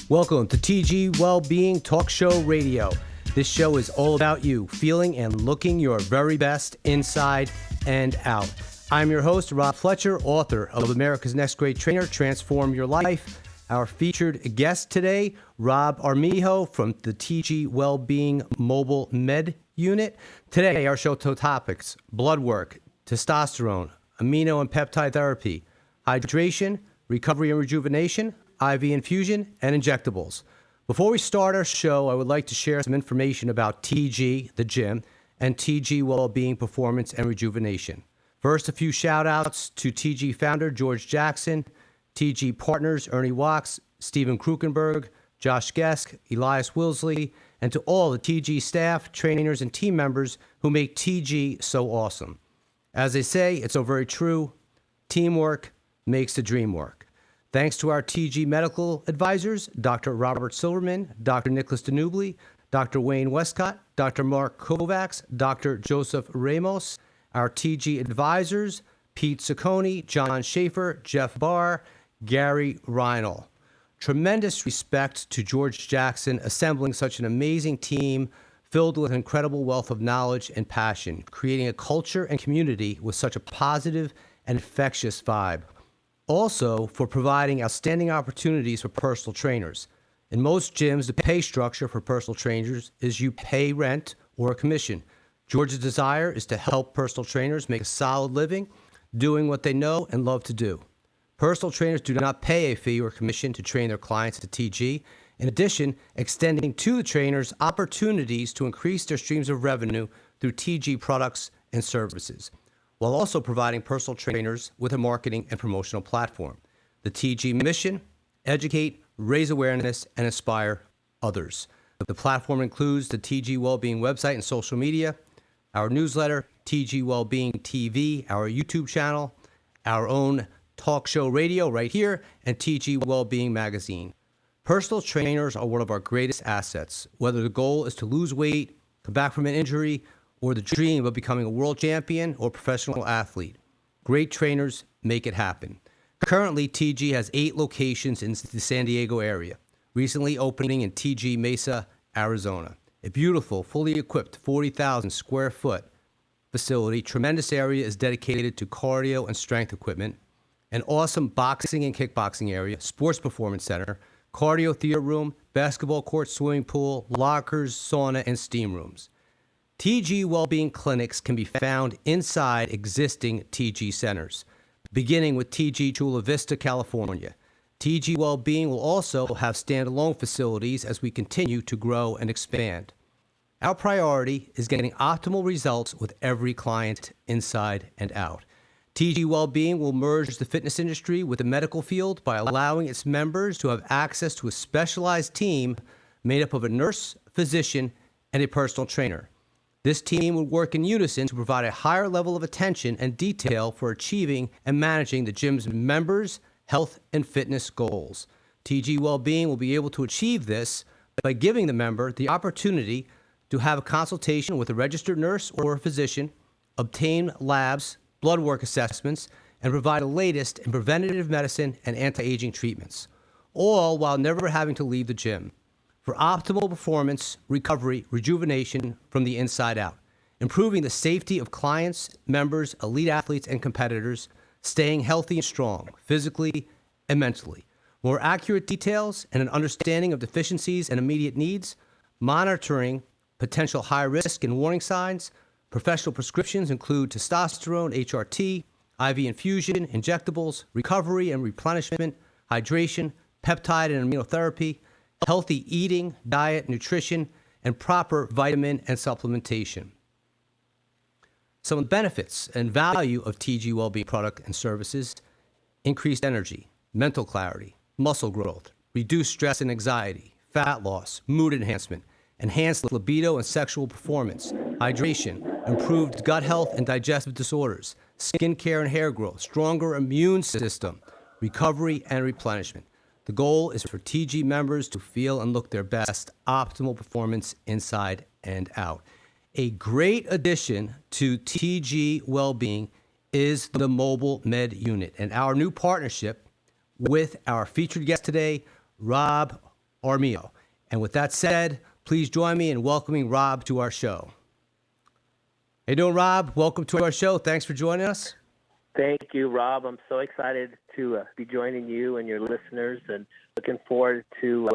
Welcome to TG Wellbeing Talk Show Radio. This show is all about you feeling and looking your very best inside and out. I'm your host, Rob Fletcher, author of America's Next Great Trainer, Transform Your Life. Our featured guest today, Rob Armijo from the TG Wellbeing Mobile MD unit. Today, our show topics: Bloodwork, Testosterone, Amino and Peptide Therapy, Hydration, Recovery and Rejuvenation, IV Infusion, and Injectables. Before we start our show, I would like to share some information about TG, the gym, and TG Wellbeing Performance and Rejuvenation. First, a few shout-outs to TG founder George Jackson, TG partners Ernie Wachs, Stephen Krukenberg, Josh Gesk, Elias Wilsley, and to all the TG staff, trainers, and team members who make TG so awesome. As they say, it's so very true, teamwork makes the dream work. Thanks to our TG medical advisors, Dr. Robert Silverman, Dr. Nicholas Danubli, Dr. Wayne Westcott, Dr. Mark Kovacs, Dr. Joseph Ramos, our TG advisors, Pete Ciccone, John Schaefer, Jeff Barr, Gary Reinl. Tremendous respect to George Jackson assembling such an amazing team filled with an incredible wealth of knowledge and passion, creating a culture and community with such a positive and infectious vibe. Also, for providing outstanding opportunities for personal trainers. In most gyms, the pay structure for personal trainers is you pay rent or a commission. George's desire is to help personal trainers make a solid living doing what they know and love to do. Personal trainers do not pay a fee or commission to train their clients at TG. In addition, extending to the trainers opportunities to increase their streams of revenue through TG products and services, while also providing personal trainers with a marketing and promotional platform. The TG mission: educate, raise awareness, and inspire others. The platform includes the TG Wellbeing website and social media, our newsletter, TG Wellbeing TV, our YouTube channel, our own talk show radio right here, and TG Wellbeing magazine. Personal trainers are one of our greatest assets, whether the goal is to lose weight, come back from an injury, or the dream of becoming a world champion or professional athlete. Great trainers make it happen. Currently, TG has 8 locations in the San Diego area, recently opening in TG Mesa, Arizona. A beautiful, fully equipped 40,000 square foot facility. Tremendous area is dedicated to cardio and strength equipment. An awesome boxing and kickboxing area, sports performance center, cardio theater room, basketball court, swimming pool, lockers, sauna, and steam rooms. TG Wellbeing clinics can be found inside existing TG centers, beginning with TG Chula Vista, California. TG Wellbeing will also have standalone facilities as we continue to grow and expand. Our priority is getting optimal results with every client inside and out. TG Wellbeing will merge the fitness industry with the medical field by allowing its members to have access to a specialized team made up of a nurse, physician, and a personal trainer. This team would work in unison to provide a higher level of attention and detail for achieving and managing the gym's members' health and fitness goals. TG Wellbeing will be able to achieve this by giving the member the opportunity to have a consultation with a registered nurse or a physician, obtain labs, blood work assessments, and provide the latest in preventative medicine and anti-aging treatments, all while never having to leave the gym. For optimal performance, recovery, rejuvenation from the inside out, improving the safety of clients, members, elite athletes, and competitors, staying healthy and strong, physically and mentally. More accurate details and an understanding of deficiencies and immediate needs, monitoring potential high risk and warning signs. Professional prescriptions include testosterone, HRT, IV infusion, injectables, recovery and replenishment, hydration, peptide and amino therapy, healthy eating, diet, nutrition, and proper vitamin and supplementation. Some of the benefits and value of TG Wellbeing product and services: increased energy, mental clarity, muscle growth, reduced stress and anxiety, fat loss, mood enhancement, enhanced libido and sexual performance, hydration, improved gut health and digestive disorders, skin care and hair growth, stronger immune system, recovery and replenishment. The goal is for TG members to feel and look their best, optimal performance inside and out. A great addition to TG Wellbeing is the Mobile Med Unit and our new partnership with our featured guest today, Rob Armijo. And with that said, please join me in welcoming Rob to our show. How you doing, Rob? Welcome to our show. Thanks for joining us. Thank you, Rob. I'm so excited to be joining you and your listeners, and looking forward to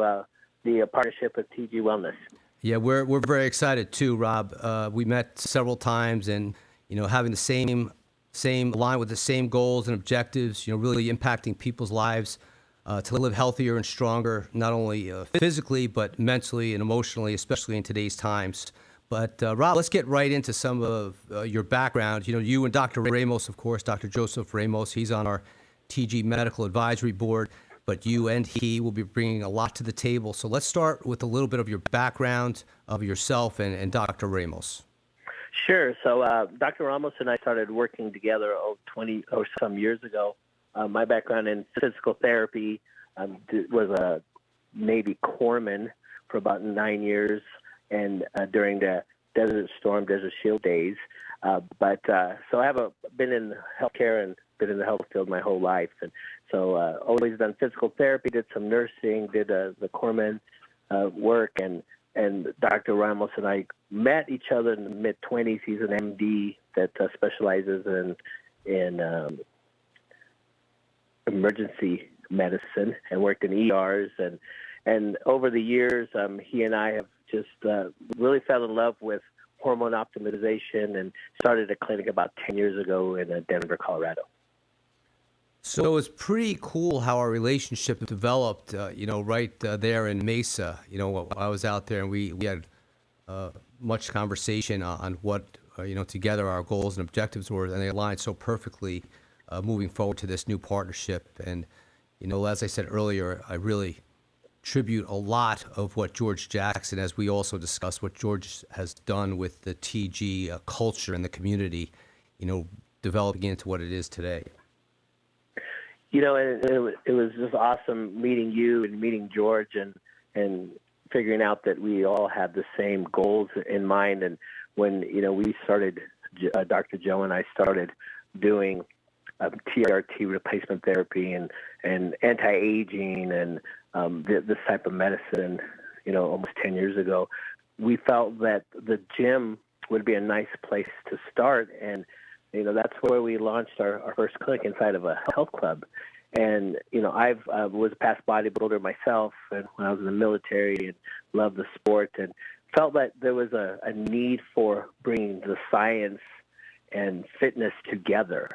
the partnership with TG Wellness. Yeah, we're very excited too, Rob. We met several times, and having the same align with the same goals and objectives. Really impacting people's lives to live healthier and stronger, not only physically but mentally and emotionally, especially in today's times. But Rob, let's get right into some of your background. You and Dr. Ramos, of course, Dr. Joseph Ramos, he's on our TG Medical Advisory Board, but you and he will be bringing a lot to the table. So let's start with a little bit of your background, of yourself and Dr. Ramos. Sure. So Dr. Ramos and I started working together 20 or some years ago. My background in physical therapy was a Navy corpsman for about 9 years, and during the Desert Shield days. So I have been in healthcare and been in the health field my whole life. And so always done physical therapy, did some nursing, did the corpsman work, and Dr. Ramos and I met each other in the mid-20s. He's an MD that specializes in emergency medicine and worked in ERs. And over the years, he and I have just really fell in love with hormone optimization and started a clinic about 10 years ago in Denver, Colorado. So it's pretty cool how our relationship developed, right there in Mesa. I was out there and we had much conversation on what, together our goals and objectives were, and they aligned so perfectly moving forward to this new partnership. And, as I said earlier, I really tribute a lot of what George Jackson, as we also discussed, what George has done with the TG culture and the community, developing into what it is today. And it was just awesome meeting you and meeting George and figuring out that we all had the same goals in mind. And when, we started, Dr. Joe and I started doing TRT replacement therapy and anti-aging and this type of medicine, almost 10 years ago, we felt that the gym would be a nice place to start. And, that's where we launched our first clinic inside of a health club. And, I was a past bodybuilder myself, and when I was in the military, and loved the sport, and felt that there was a need for bringing the science and fitness together.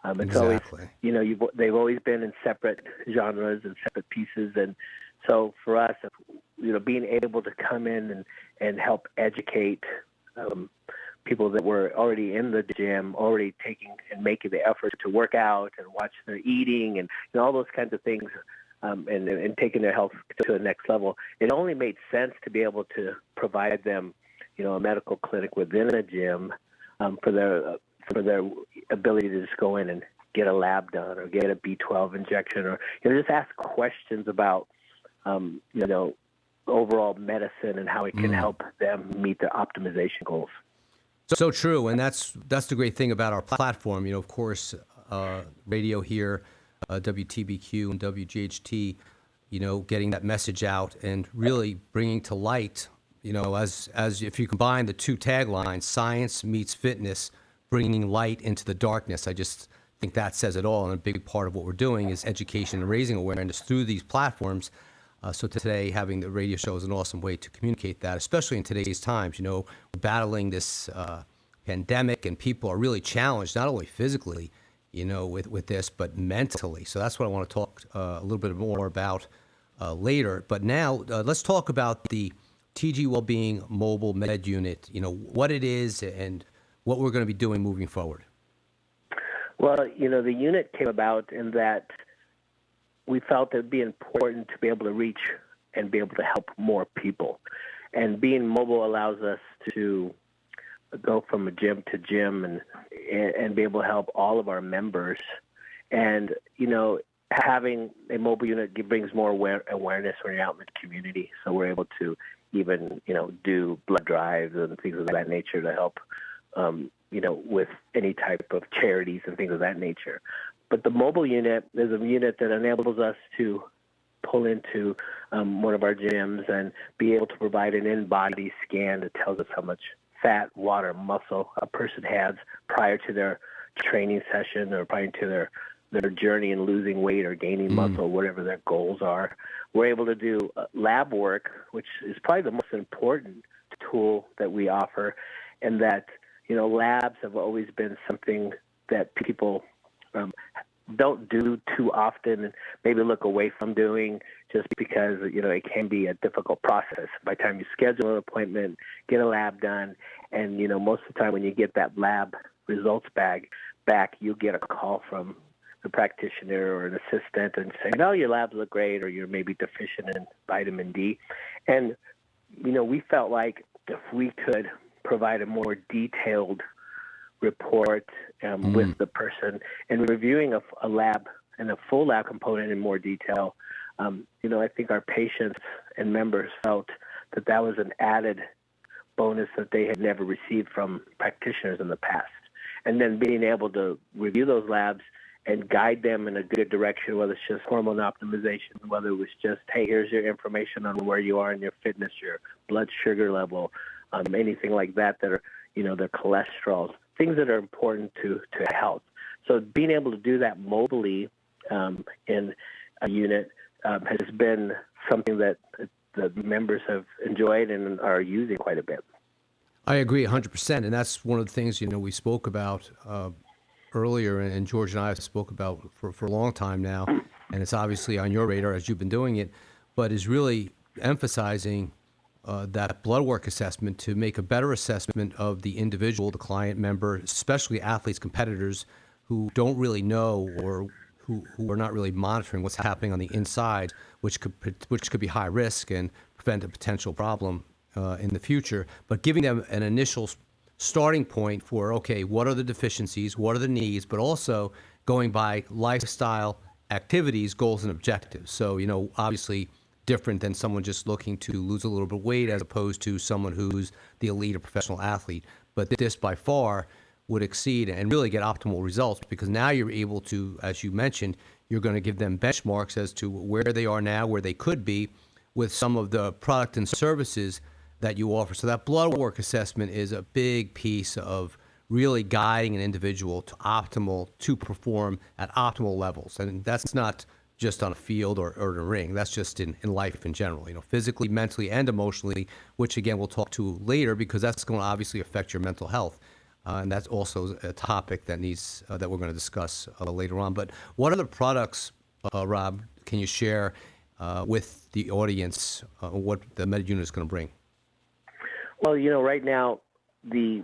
Exactly. It's always, they've always been in separate genres and separate pieces. And so for us, being able to come in and help educate people that were already in the gym, already taking and making the effort to work out and watch their eating and all those kinds of things, and taking their health to the next level, it only made sense to be able to provide them, a medical clinic within a gym for their ability to just go in and get a lab done or get a B12 injection or just ask questions about overall medicine and how it can help them meet their optimization goals. So true, and that's the great thing about our platform. Of course, radio here, WTBQ and WGHT, getting that message out and really bringing to light, as if you combine the two taglines, science meets fitness, bringing light into the darkness. I just think that says it all, and a big part of what we're doing is education and raising awareness through these platforms. So today, having the radio show is an awesome way to communicate that, especially in today's times. We're battling this pandemic, and people are really challenged, not only physically, with this, but mentally. So that's what I want to talk a little bit more about later. But now, let's talk about the TG Wellbeing Mobile Med Unit, what it is and what we're going to be doing moving forward. Well, the unit came about in that we felt it would be important to be able to reach and be able to help more people. And being mobile allows us to go from gym to gym and be able to help all of our members. And, having a mobile unit brings more awareness when you're out in the community. So we're able to even, do blood drives and things of that nature to help, with any type of charities and things of that nature. But the mobile unit is a unit that enables us to pull into one of our gyms and be able to provide an in-body scan that tells us how much fat, water, muscle a person has prior to their training session or prior to their journey in losing weight or gaining muscle, whatever their goals are. We're able to do lab work, which is probably the most important tool that we offer, and that, labs have always been something that people don't do too often and maybe look away from doing just because, it can be a difficult process. By the time you schedule an appointment, get a lab done, and, most of the time when you get that lab results back, you'll get a call from the practitioner or an assistant and say, your labs look great, or you're maybe deficient in vitamin D. And, we felt like if we could provide a more detailed report with the person and reviewing a lab and a full lab component in more detail, I think our patients and members felt that was an added bonus that they had never received from practitioners in the past. And then being able to review those labs and guide them in a good direction, whether it's just hormone optimization, whether it was just, hey, here's your information on where you are in your fitness, your blood sugar level, anything like that are, their cholesterol, things that are important to health. So being able to do that mobily in a unit has been something that the members have enjoyed and are using quite a bit. I agree 100%. And that's one of the things, we spoke about earlier, and George and I have spoke about for a long time now, and it's obviously on your radar as you've been doing it, but is really emphasizing that blood work assessment to make a better assessment of the individual, the client member, especially athletes, competitors who don't really know or who are not really monitoring what's happening on the inside, which could be high risk and prevent a potential problem in the future. But giving them an initial starting point for, okay, what are the deficiencies, what are the needs, but also going by lifestyle activities, goals, and objectives. So, obviously different than someone just looking to lose a little bit of weight as opposed to someone who's the elite or professional athlete. But this by far would exceed and really get optimal results, because now you're able to, as you mentioned, you're going to give them benchmarks as to where they are now, where they could be with some of the product and services that you offer. So that blood work assessment is a big piece of really guiding an individual to perform at optimal levels. And that's not just on a field or in a ring. That's just in life in general, physically, mentally, and emotionally, which again we'll talk to later, because that's going to obviously affect your mental health. And that's also a topic that that we're going to discuss later on. But what other products, Rob, can you share with the audience what the Med unit is going to bring? Well, right now the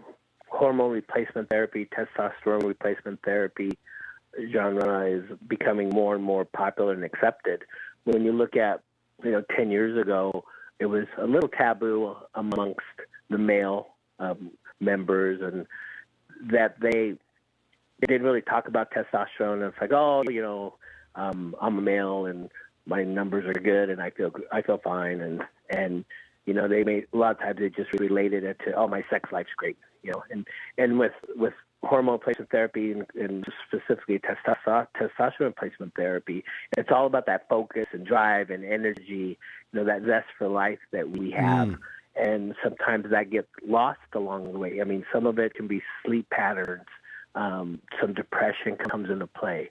hormone replacement therapy, testosterone replacement therapy genre is becoming more and more popular and accepted. When you look at, 10 years ago, it was a little taboo amongst the male members, and that they didn't really talk about testosterone. It's like, I'm a male and my numbers are good and I feel fine, and they made a lot of times they just related it to, my sex life's great, and with hormone replacement therapy and specifically testosterone replacement therapy, it's all about that focus and drive and energy, that zest for life that we have. And sometimes that gets lost along the way. I mean, some of it can be sleep patterns. Some depression comes into play.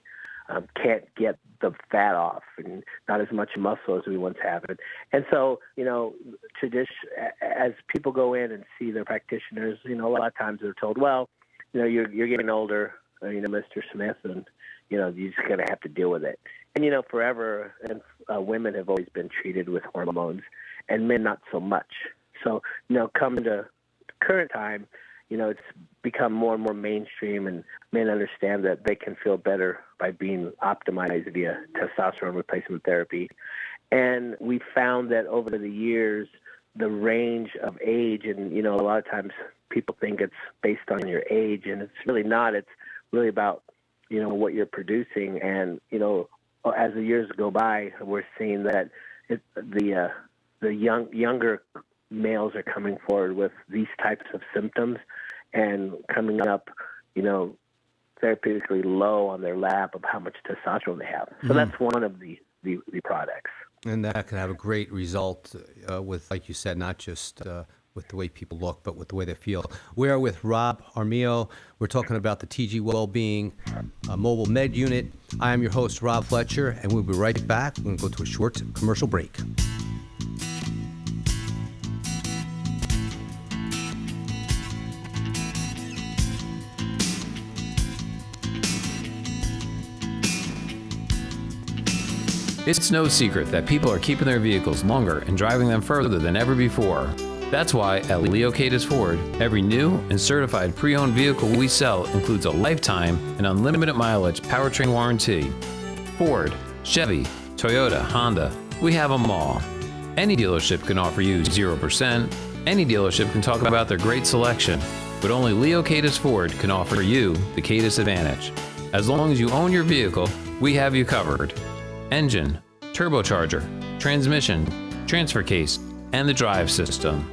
Can't get the fat off and not as much muscle as we once have. And so, as people go in and see their practitioners, a lot of times they're told, well, you're getting older, Mr. Smith, and, you're just going to have to deal with it. And, forever, and women have always been treated with hormones and men not so much. So, coming to current time, it's become more and more mainstream, and men understand that they can feel better by being optimized via testosterone replacement therapy. And we found that over the years, the range of age, and, a lot of times people think it's based on your age, and it's really not. It's really about, what you're producing. And, as the years go by, we're seeing that the younger males are coming forward with these types of symptoms, and coming up, therapeutically low on their lab of how much testosterone they have. So that's one of the products. And that can have a great result with, like you said, not just with the way people look, but with the way they feel. We are with Rob Armijo. We're talking about the TG Wellbeing Mobile Med Unit. I am your host, Rob Fletcher, and we'll be right back. We're going to go to a short commercial break. It's no secret that people are keeping their vehicles longer and driving them further than ever before. That's why at Leo Catus Ford, every new and certified pre-owned vehicle we sell includes a lifetime and unlimited mileage powertrain warranty. Ford, Chevy, Toyota, Honda, we have them all. Any dealership can offer you 0%. Any dealership can talk about their great selection, but only Leo Catus Ford can offer you the Catus Advantage. As long as you own your vehicle, we have you covered. Engine, turbocharger, transmission, transfer case, and the drive system.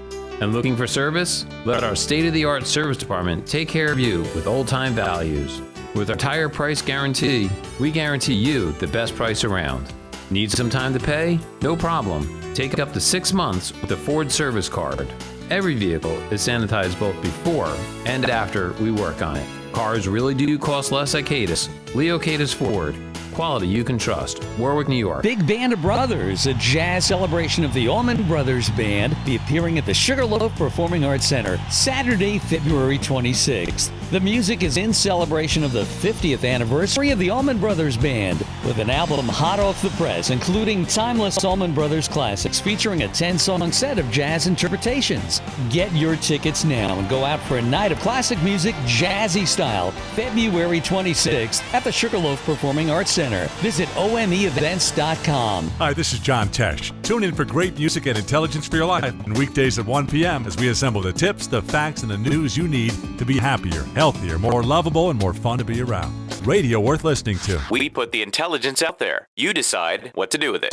And looking for service? Let our state-of-the-art service department take care of you with old-time values. With our tire price guarantee, we guarantee you the best price around. Need some time to pay? No problem. Take up to 6 months with the Ford Service Card. Every vehicle is sanitized both before and after we work on it. Cars really do cost less at Catus. Leo Catus Ford. Quality you can trust. Warwick, New York. Big Band of Brothers, a jazz celebration of the Allman Brothers Band, be appearing at the Sugarloaf Performing Arts Center Saturday, February 26th. The music is in celebration of the 50th anniversary of the Allman Brothers Band, with an album hot off the press, including timeless Allman Brothers classics featuring a 10-song set of jazz interpretations. Get your tickets now and go out for a night of classic music, jazzy style, February 26th at the Sugarloaf Performing Arts Center. Visit omeevents.com. Hi, this is John Tesh. Tune in for great music and intelligence for your life on weekdays at 1 p.m. as we assemble the tips, the facts, and the news you need to be happier, healthier, more lovable, and more fun to be around. Radio worth listening to. We put the intelligence out there. You decide what to do with it.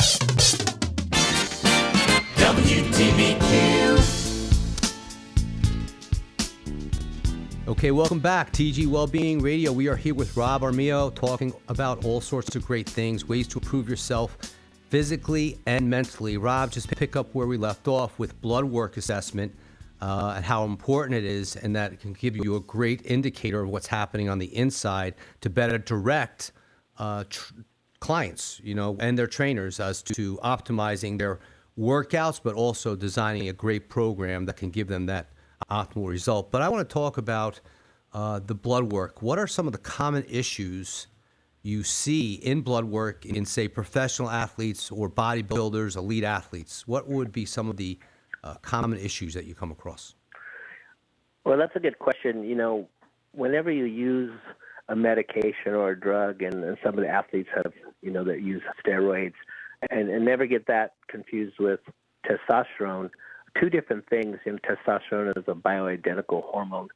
WTBQ. Okay, welcome back. TG Wellbeing Radio. We are here with Rob Armijo talking about all sorts of great things, ways to improve yourself physically and mentally. Rob, just pick up where we left off with blood work assessment and how important it is, and that it can give you a great indicator of what's happening on the inside to better direct clients, and their trainers as to optimizing their workouts, but also designing a great program that can give them that optimal result. But I want to talk about the blood work. What are some of the common issues you see in blood work in, say, professional athletes or bodybuilders, elite athletes? What would be some of the common issues that you come across? Well, that's a good question. Whenever you use a medication or a drug, and some of the athletes have, that use steroids, and never get that confused with testosterone. Two different things. Testosterone is a bioidentical hormone,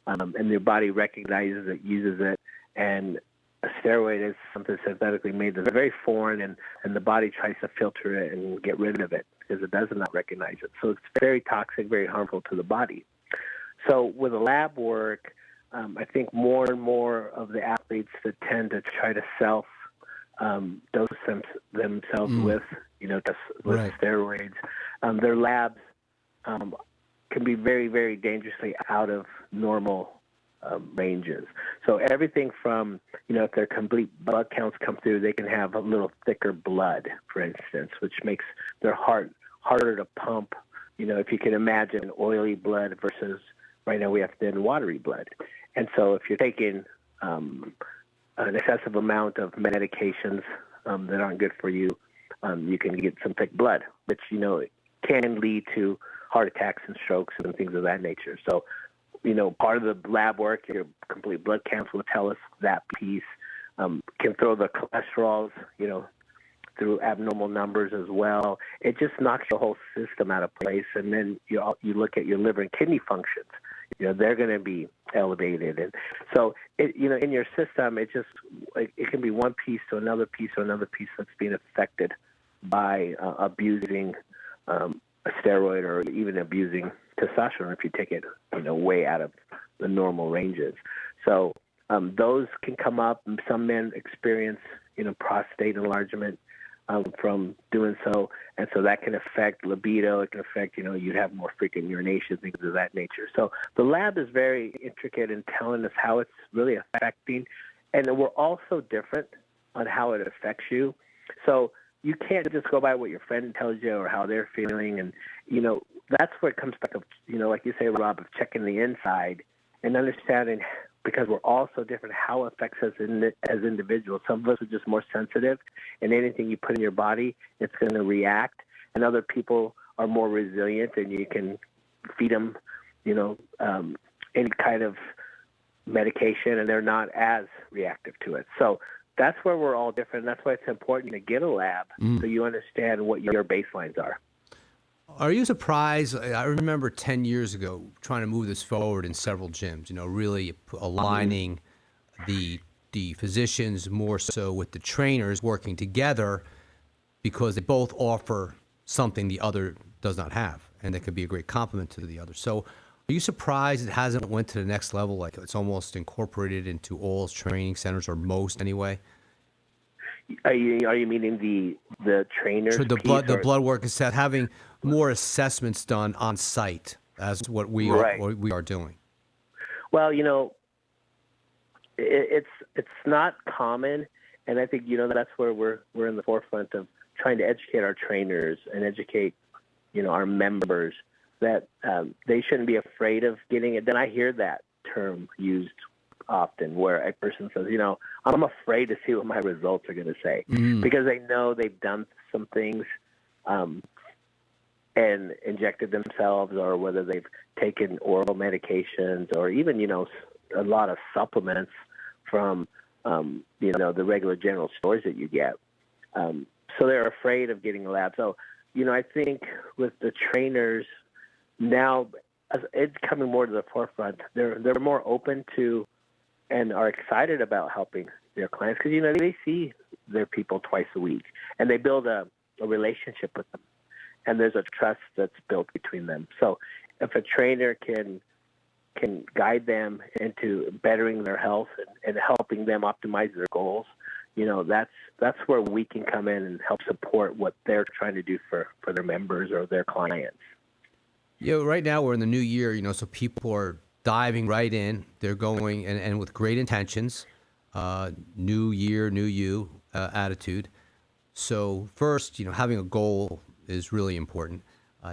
and your body recognizes it, uses it, and a steroid is something synthetically made that's very foreign, and the body tries to filter it and get rid of it because it does not recognize it. So it's very toxic, very harmful to the body. So with the lab work, I think more and more of the athletes that tend to try to dose themselves with Right. steroids, their labs can be very, very dangerously out of normal ranges. So everything from, if their complete blood counts come through, they can have a little thicker blood, for instance, which makes their heart harder to pump. If you can imagine oily blood versus right now we have thin, watery blood. And so if you're taking an excessive amount of medications that aren't good for you, you can get some thick blood, which, can lead to heart attacks and strokes and things of that nature. So, part of the lab work, your complete blood counts will tell us that piece. Can throw the cholesterols, through abnormal numbers as well. It just knocks the whole system out of place. And then you look at your liver and kidney functions. They're going to be elevated. And so, in your system, it can be one piece to another piece to another piece that's being affected by abusing a steroid or even abusing testosterone if you take it, way out of the normal ranges. So those can come up. Some men experience, prostate enlargement from doing so, and so that can affect libido. It can affect, you'd have more frequent urination, things of that nature. So the lab is very intricate in telling us how it's really affecting, and we're also different on how it affects you. So you can't just go by what your friend tells you or how they're feeling, and that's where it comes back of, like you say, Rob, of checking the inside and understanding, because we're all so different, how it affects us as individuals. Some of us are just more sensitive, and anything you put in your body, it's going to react. And other people are more resilient, and you can feed them, any kind of medication, and they're not as reactive to it. So that's where we're all different. That's why it's important to get a lab so you understand what your baselines are. Are you surprised? I remember 10 years ago trying to move this forward in several gyms, really aligning the physicians more so with the trainers working together, because they both offer something the other does not have, and they could be a great complement to the other. So are you surprised it hasn't went to the next level, like it's almost incorporated into all training centers, or most anyway? Are you meaning the trainers? The blood work is that having more assessments done on site, as what we are doing. Well, it's not common, and I think that's where we're in the forefront of trying to educate our trainers and educate our members that they shouldn't be afraid of getting it. Then I hear that term used often, where a person says, I'm afraid to see what my results are going to say, because they know they've done some things and injected themselves, or whether they've taken oral medications, or even, a lot of supplements from, the regular general stores that you get. So they're afraid of getting a lab. So, I think with the trainers now, it's coming more to the forefront. They're more open to and are excited about helping their clients, because, they see their people twice a week, and they build a relationship with them, and there's a trust that's built between them. So if a trainer can guide them into bettering their health and helping them optimize their goals, that's where we can come in and help support what they're trying to do for their members or their clients. Right now we're in the new year, so people are diving right in. They're going and with great intentions, new year, new you attitude. So first, having a goal is really important.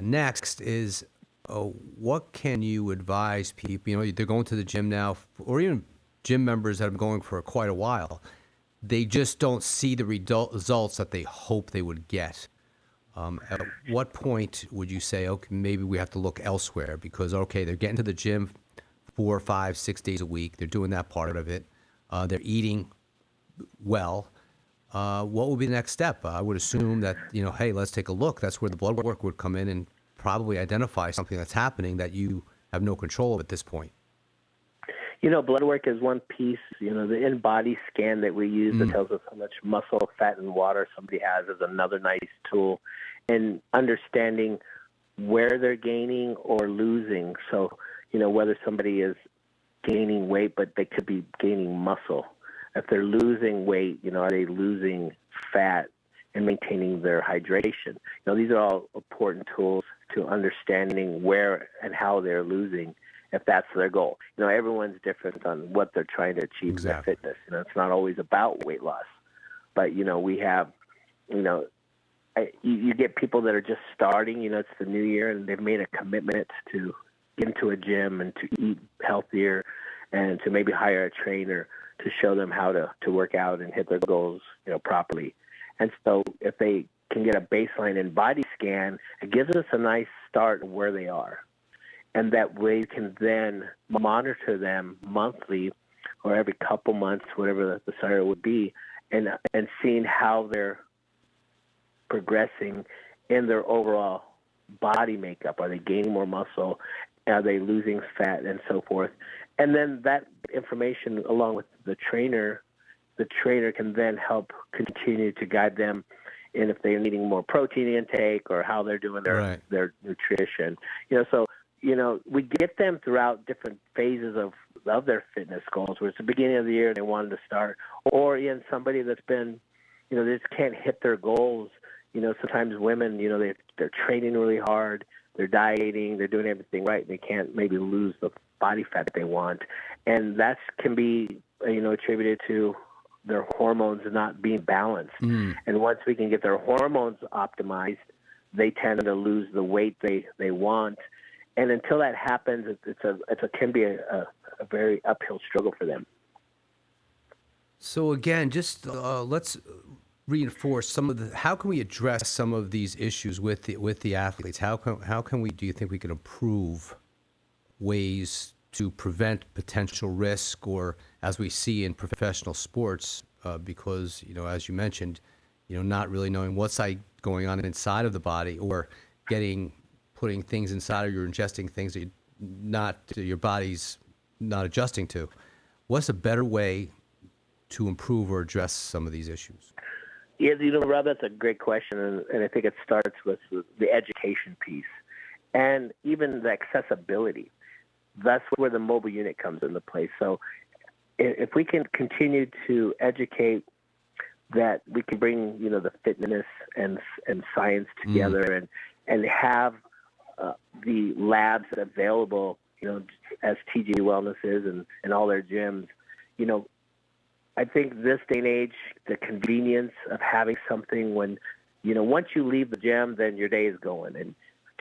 Next is, what can you advise people? They're going to the gym now, or even gym members that have been going for quite a while. They just don't see the results that they hope they would get. At what point would you say, okay, maybe we have to look elsewhere, because, they're getting to the gym 4, 5, 6 days a week. They're doing that part of it. They're eating well. What would be the next step? I would assume that, hey, let's take a look. That's where the blood work would come in and probably identify something that's happening that you have no control of at this point. Blood work is one piece. The in-body scan that we use that tells us how much muscle, fat, and water somebody has is another nice tool. And understanding where they're gaining or losing. So, whether somebody is gaining weight, but they could be gaining muscle. If they're losing weight, are they losing fat and maintaining their hydration? These are all important tools to understanding where and how they're losing, if that's their goal. Everyone's different on what they're trying to achieve in their fitness. It's not always about weight loss, but, we have, you get people that are just starting, it's the new year, and they've made a commitment to get into a gym and to eat healthier and to maybe hire a trainer to show them how to work out and hit their goals, properly. And so if they can get a baseline in body scan, it gives us a nice start of where they are. And that way you can then monitor them monthly or every couple months, whatever the scenario would be, and seeing how they're progressing in their overall body makeup. Are they gaining more muscle? Are they losing fat, and so forth? And then that information, along with the trainer can then help continue to guide them in if they're needing more protein intake or how they're doing their nutrition. So we get them throughout different phases of their fitness goals, where it's the beginning of the year and they wanted to start, or in somebody that's been, they just can't hit their goals. Sometimes women, they're training really hard, they're dieting, they're doing everything right, and they can't maybe lose the body fat that they want. And that can be, attributed to their hormones not being balanced. And once we can get their hormones optimized, they tend to lose the weight they want. And until that happens, it can be a very uphill struggle for them. So again, just let's reinforce how can we address some of these issues with the athletes? How can we, do you think we can improve ways to prevent potential risk, or as we see in professional sports, because, as you mentioned, not really knowing what's going on inside of the body, or putting things inside, or you're ingesting things that your body's not adjusting to. What's a better way to improve or address some of these issues? Yeah, Rob, that's a great question, and I think it starts with the education piece and even the accessibility. That's where the mobile unit comes into play. So if we can continue to educate that we can bring, the fitness and science together and have the labs available, as TG Wellness is and all their gyms, I think this day and age, the convenience of having something when, once you leave the gym, then your day is going. And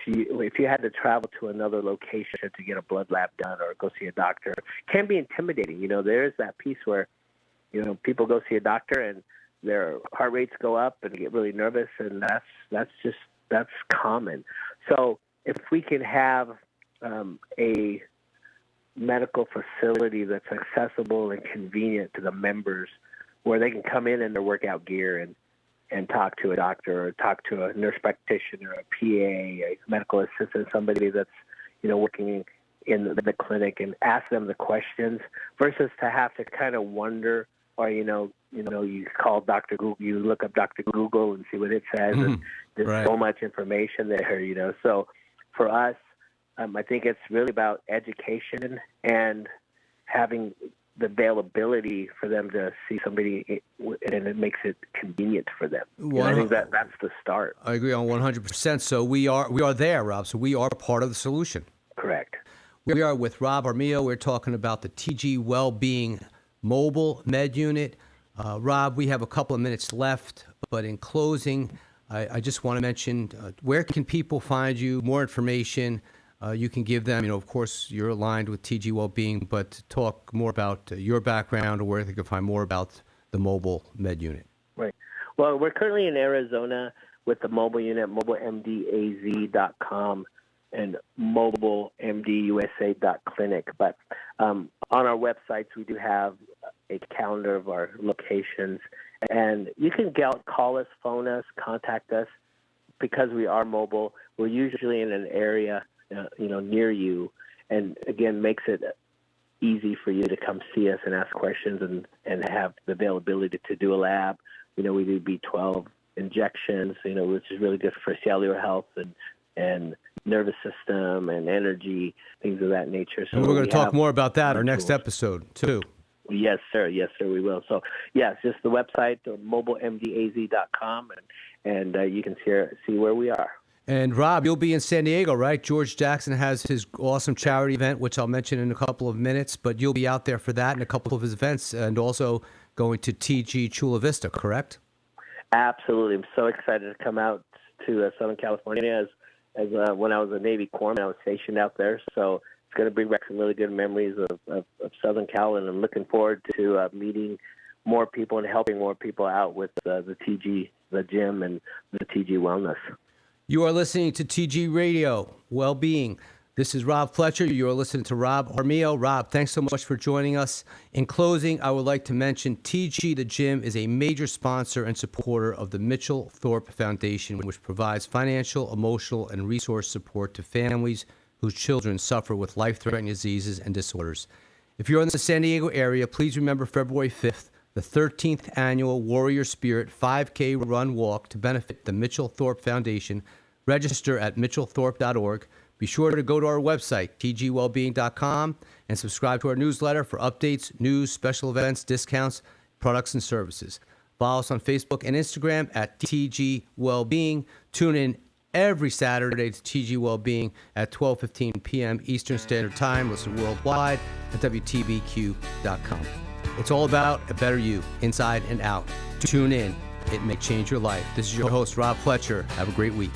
if you had to travel to another location to get a blood lab done or go see a doctor, it can be intimidating. There is that piece where, people go see a doctor and their heart rates go up and get really nervous, and that's common. So if we can have a medical facility that's accessible and convenient to the members, where they can come in their workout gear and talk to a doctor or talk to a nurse practitioner, a PA, a medical assistant, somebody that's, working in the clinic, and ask them the questions versus to have to kind of wonder, or, you call Dr. Google, you look up Dr. Google and see what it says. And there's so much information there, So for us, I think it's really about education and having the availability for them to see somebody, and it makes it convenient for them. I think that's the start. I agree on 100%. So we are there, Rob. So we are part of the solution. Correct. We are with Rob Armijo. We're talking about the TG Wellbeing Mobile Med Unit. Rob, we have a couple of minutes left, but in closing, I just want to mention, where can people find you? More information you can give them. Of course, you're aligned with TG Wellbeing, but talk more about your background, or where they can find more about the Mobile Med Unit. Right. Well, we're currently in Arizona with the mobile unit, mobilemdaz.com and mobilemdusa.clinic. But on our websites, we do have a calendar of our locations. And you can call us, phone us, contact us. Because we are mobile, we're usually in an area near you, and again, makes it easy for you to come see us and ask questions and have the availability to do a lab. We do B12 injections, which is really good for cellular health and nervous system and energy, things of that nature. So and we're going to talk more about that our next episode too. Yes, sir. Yes, sir, we will. So, yes, just the website, mobilemdaz.com, and you can see where we are. And Rob, you'll be in San Diego, right? George Jackson has his awesome charity event, which I'll mention in a couple of minutes, but you'll be out there for that and a couple of his events, and also going to TG Chula Vista, correct? Absolutely. I'm so excited to come out to Southern California as when I was a Navy corpsman, I was stationed out there. So it's going to bring back some really good memories of Southern Cal, and I'm looking forward to meeting more people and helping more people out with the TG, the gym, and the TG Wellness. You are listening to TG Radio Wellbeing. This is Rob Fletcher. You are listening to Rob Armijo. Rob, thanks so much for joining us. In closing, I would like to mention TG The Gym is a major sponsor and supporter of the Mitchell Thorpe Foundation, which provides financial, emotional, and resource support to families whose children suffer with life-threatening diseases and disorders. If you're in the San Diego area, please remember February 5th, the 13th annual Warrior Spirit 5K Run Walk to benefit the Mitchell Thorpe Foundation. Register at mitchellthorpe.org. Be sure to go to our website, tgwellbeing.com, and subscribe to our newsletter for updates, news, special events, discounts, products, and services. Follow us on Facebook and Instagram at TG Wellbeing. Tune in every Saturday to TG Wellbeing at 12:15 p.m. Eastern Standard Time. Listen worldwide at WTBQ.com. It's all about a better you, inside and out. Tune in. It may change your life. This is your host, Rob Fletcher. Have a great week.